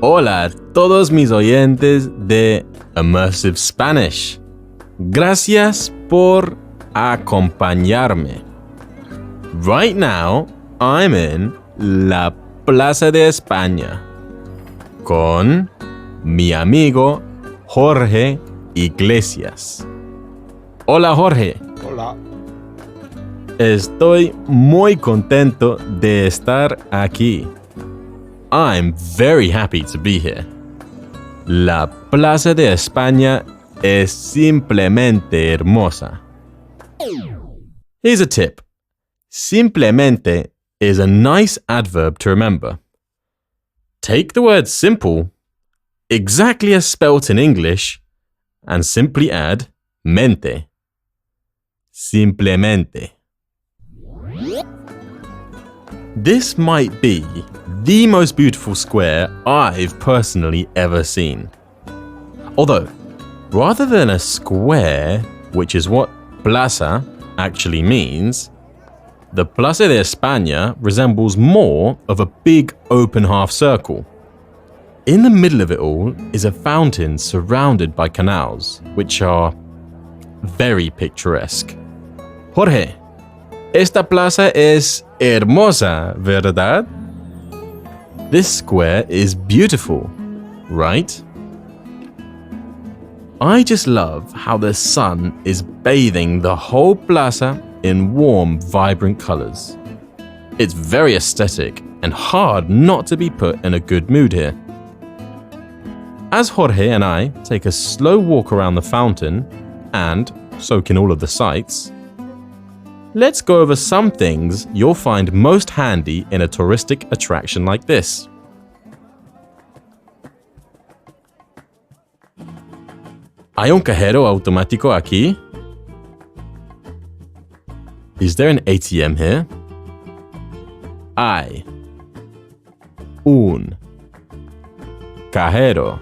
Hola a todos mis oyentes de Immersive Spanish. Gracias por acompañarme. Right now, I'm in la Plaza de España con mi amigo Jorge Iglesias. Hola Jorge. Hola. Estoy muy contento de estar aquí. I'm very happy to be here. La Plaza de España es simplemente hermosa. Here's a tip. Simplemente is a nice adverb to remember. Take the word simple, exactly as spelt in English, and simply add mente. Simplemente. This might be the most beautiful square I've personally ever seen. Although, rather than a square, which is what plaza actually means, the Plaza de España resembles more of a big open half circle. In the middle of it all is a fountain surrounded by canals, which are very picturesque. Jorge, esta plaza es hermosa, ¿verdad? This square is beautiful, right? I just love how the sun is bathing the whole plaza in warm, vibrant colors. It's very aesthetic and hard not to be put in a good mood here. As Jorge and I take a slow walk around the fountain and soak in all of the sights, let's go over some things you'll find most handy in a touristic attraction like this. ¿Hay un cajero automático aquí? Is there an ATM here? Hay un cajero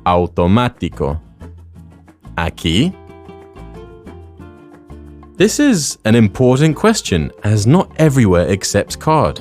automático aquí? This is an important question as not everywhere accepts card.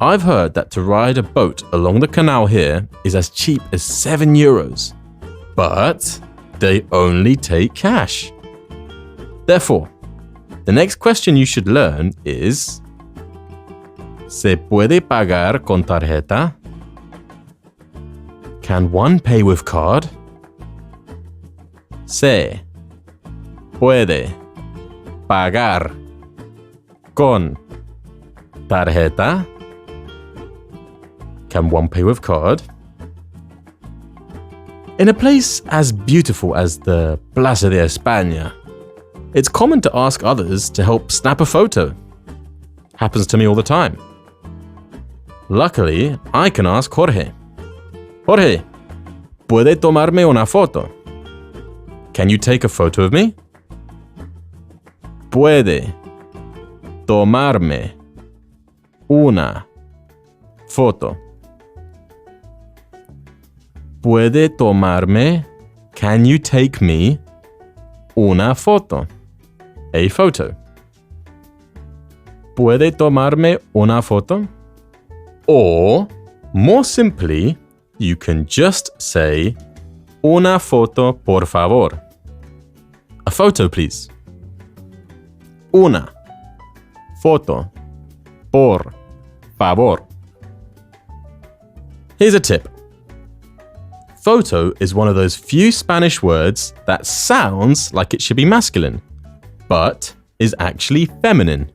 I've heard that to ride a boat along the canal here is as cheap as €7, but they only take cash. Therefore, the next question you should learn is: ¿Se puede pagar con tarjeta? Can one pay with card? Se puede pagar con tarjeta? Can one pay with card? In a place as beautiful as the Plaza de España, it's common to ask others to help snap a photo. Happens to me all the time. Luckily, I can ask Jorge. Jorge, ¿puede tomarme una foto? Can you take a photo of me? Puede tomarme una foto. Puede tomarme, can you take me, una foto, a photo. Puede tomarme una foto? Or, more simply, you can just say, una foto por favor. A photo, please. Una foto por favor. Here's a tip. Photo is one of those few Spanish words that sounds like it should be masculine, but is actually feminine.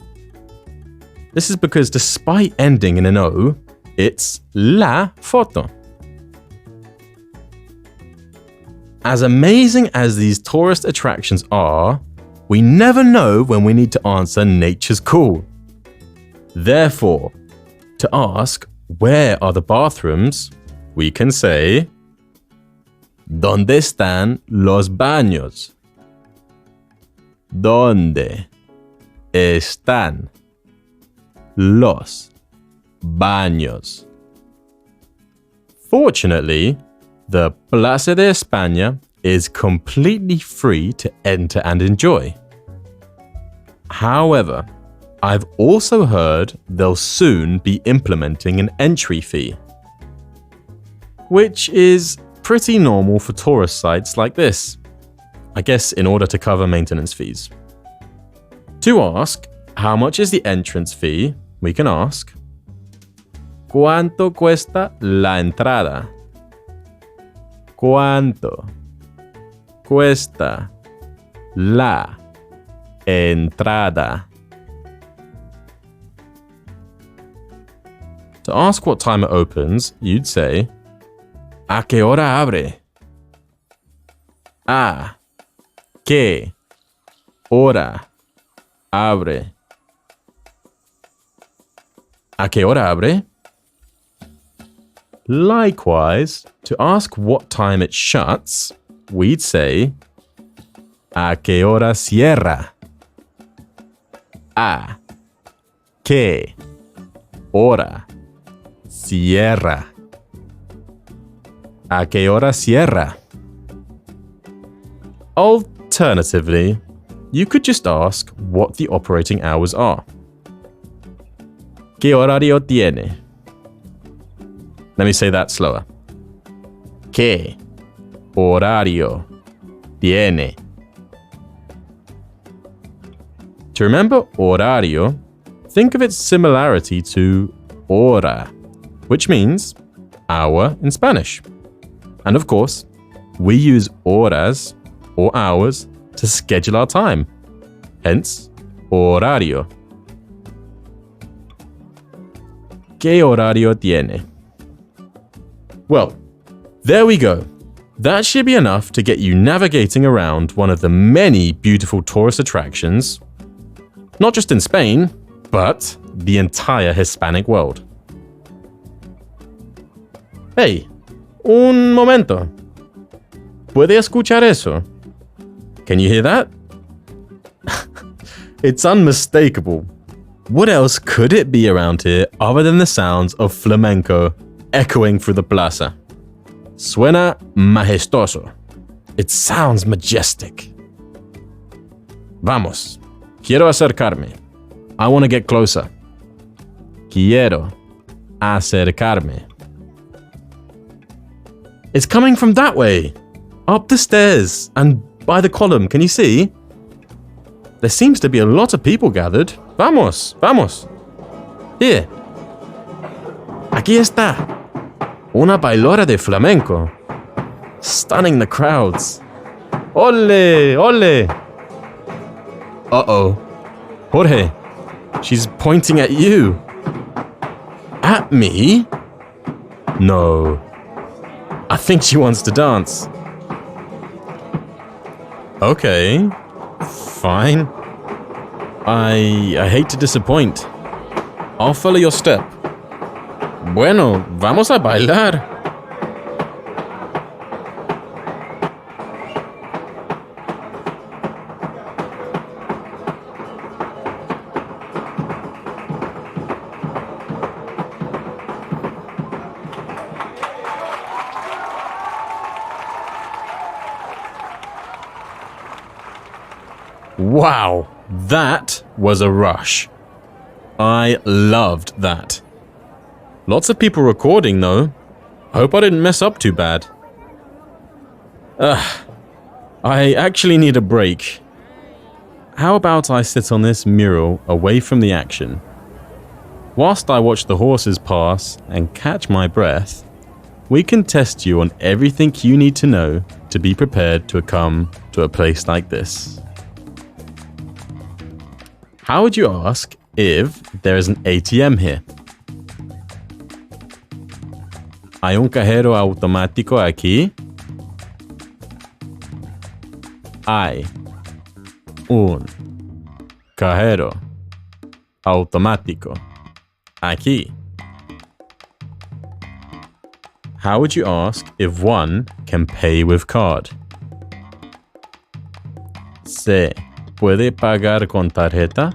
This is because despite ending in an O, it's la foto. As amazing as these tourist attractions are, we never know when we need to answer nature's call. Therefore, to ask where are the bathrooms, we can say, ¿Dónde están los baños? ¿Dónde están los baños? Fortunately, the Plaza de España is completely free to enter and enjoy. However, I've also heard they'll soon be implementing an entry fee. which is pretty normal for tourist sites like this. I guess in order to cover maintenance fees. To ask, how much is the entrance fee, we can ask, ¿Cuánto cuesta la entrada? ¿Cuánto cuesta la entrada? To ask what time it opens, you'd say, ¿A qué hora abre? ¿A qué hora abre? ¿A qué hora abre? Likewise, to ask what time it shuts, we'd say, ¿A qué hora cierra? ¿A qué hora cierra? ¿A qué hora cierra? Alternatively, you could just ask what the operating hours are. ¿Qué horario tiene? Let me say that slower. ¿Qué horario tiene? To remember horario, think of its similarity to hora, which means hour in Spanish. And of course, we use horas or hours to schedule our time. Hence, horario. ¿Qué horario tiene? Well, there we go. That should be enough to get you navigating around one of the many beautiful tourist attractions, not just in Spain, but the entire Hispanic world. Hey, un momento. ¿Puede escuchar eso? Can you hear that? It's unmistakable. What else could it be around here other than the sounds of flamenco echoing through the plaza? Suena majestuoso. It sounds majestic. Vamos. Quiero acercarme. I want to get closer. Quiero acercarme. It's coming from that way. Up the stairs and by the column. Can you see? There seems to be a lot of people gathered. Vamos, vamos. Here. Aquí está. Una bailora de flamenco. Stunning the crowds. Ole, ole. Uh-oh. Jorge, she's pointing at you. At me? No. I think she wants to dance. Okay. Fine. I hate to disappoint. I'll follow your step. Bueno, vamos a bailar. Wow, that was a rush. I loved that. Lots of people recording though. Hope I didn't mess up too bad. I actually need a break. How about I sit on this mural away from the action? Whilst I watch the horses pass and catch my breath, we can test you on everything you need to know to be prepared to come to a place like this. How would you ask if there is an ATM here? ¿Hay un cajero automático aquí? Hay un cajero automático aquí. How would you ask if one can pay with card? ¿Se puede pagar con tarjeta?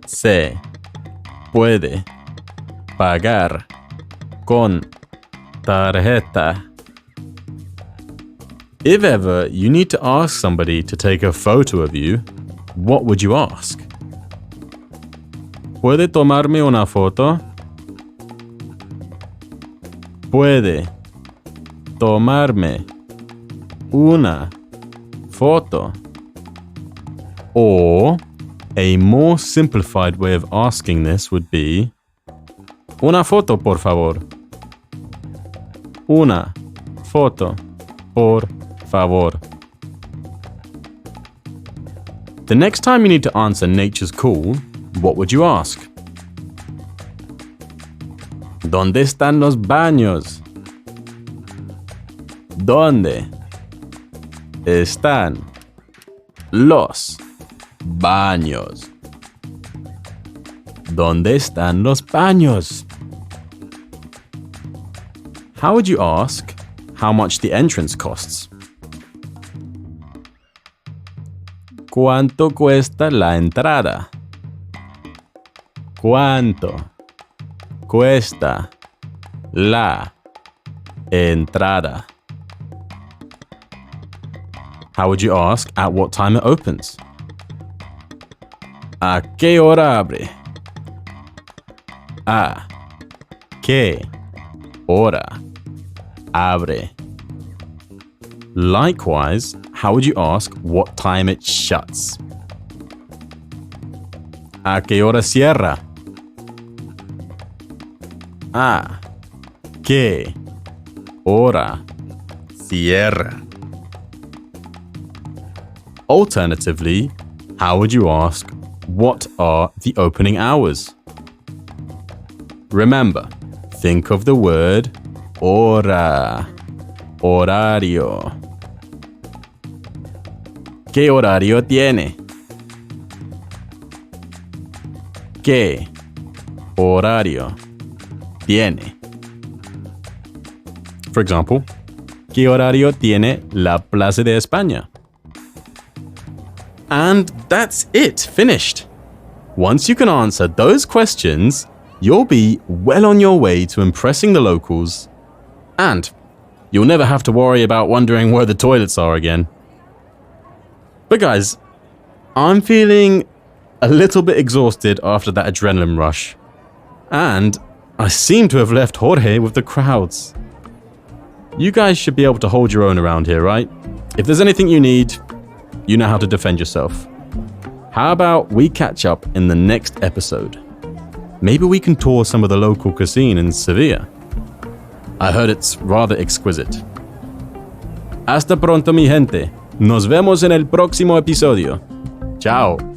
Se puede pagar con tarjeta. If ever you need to ask somebody to take a photo of you, what would you ask? ¿Puede tomarme una foto? puede tomarme una foto? Or a more simplified way of asking this would be una foto, por favor. Una foto, por favor. The next time you need to answer nature's call, what would you ask? ¿Dónde están los baños? ¿Dónde están los baños? ¿Dónde están los baños? How would you ask how much the entrance costs? ¿Cuánto cuesta la entrada? ¿Cuánto cuesta la entrada? How would you ask at what time it opens? ¿A qué hora abre? ¿A qué hora abre? Likewise, how would you ask what time it shuts? ¿A qué hora cierra? ¿A qué hora cierra? Alternatively, how would you ask what are the opening hours? Remember, think of the word hora, horario. ¿Qué horario tiene? ¿Qué horario tiene? For example, ¿qué horario tiene la Plaza de España? And that's it, finished. Once you can answer those questions, you'll be well on your way to impressing the locals, and you'll never have to worry about wondering where the toilets are again. But guys, I'm feeling a little bit exhausted after that adrenaline rush, and I seem to have left Jorge with the crowds. You guys should be able to hold your own around here, right? If there's anything you need, you know how to defend yourself. How about we catch up in the next episode? Maybe we can tour some of the local cuisine in Seville. I heard it's rather exquisite. Hasta pronto, mi gente. Nos vemos en el próximo episodio. Ciao.